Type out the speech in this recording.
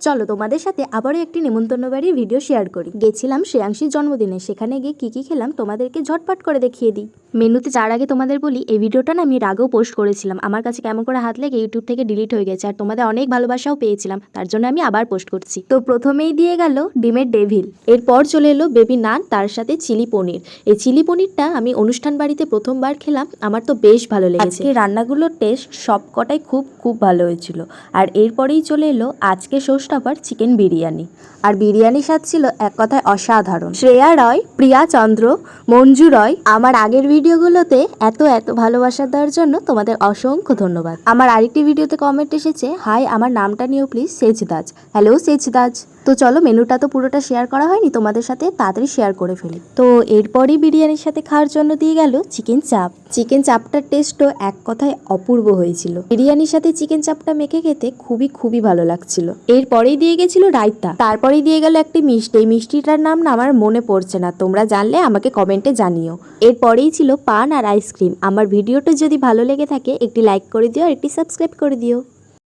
চলো তোমাদের সাথে আবারও একটি নেমন্তন্ন বাড়ির ভিডিও শেয়ার করি। গেছিলাম শ্রেয়াংশীর জন্মদিনে, সেখানে গিয়ে কি খেলাম তোমাদেরকে ঝটপট করে দেখিয়ে দিই। মেনুতে যার আগে তোমাদের বলি, এই ভিডিওটা না আমি এর আগেও পোস্ট করেছিলাম, আমার কাছে কেমন করে হাত লেগে ইউটিউব থেকে ডিলিট হয়ে গেছে, আর তোমাদের অনেক ভালোবাসাও পেয়েছিলাম, তার জন্য আমি আবার পোস্ট করছি। তো প্রথমেই দিয়ে গেল ডিমের ডেভিল, এরপর চলে এলো বেবি নান, তার সাথে চিলি পনির। এই চিলি পনিরটা আমি অনুষ্ঠান বাড়িতে প্রথমবার খেলাম, আমার তো বেশ ভালো লেগেছে। রান্নাগুলোর টেস্ট সব কটাই খুব ভালো হয়েছিল। আর এরপরেই চলে এলো আজকে শোস্টপার চিকেন বিরিয়ানি, আর বিরিয়ানির স্বাদ ছিল এক কথায় অসাধারণ। শ্রেয়া রয়, প্রিয়া চন্দ্র, মঞ্জু রয়, আমার আগের ভিডিওগুলোতে এত ভালোবাসা দেওয়ার জন্য তোমাদের অসংখ্য ধন্যবাদ। আমার আরেকটি ভিডিওতে কমেন্ট এসেছে, হাই আমার নামটা নিয়েও প্লিজ সেজদাজ। হ্যালো সেজদাজ। তো চলো, মেনুটা তো পুরোটা শেয়ার করা হয়নি তোমাদের সাথে, তাড়াতাড়ি শেয়ার করে ফেলি। তো এরপরই বিরিয়ানির সাথে খাওয়ার জন্য দিয়ে গেল চিকেন চাপ। চিকেন চাপটার টেস্টও এক কথায় অপূর্ব হয়েছিল। বিরিয়ানির সাথে চিকেন চাপটা মেখে খেতে খুবই ভালো লাগছিল। এরপরেই দিয়ে গেছিল রায়তা, তারপরেই দিয়ে গেল একটি মিষ্টি। এই মিষ্টিটার নাম না আমার মনে পড়ছে না, তোমরা জানলে আমাকে কমেন্টে জানিও। এরপরেই ছিল পান আর আইসক্রিম। আমার ভিডিওটা যদি ভালো লেগে থাকে একটি লাইক করে দিও আর একটি সাবস্ক্রাইব করে দিও।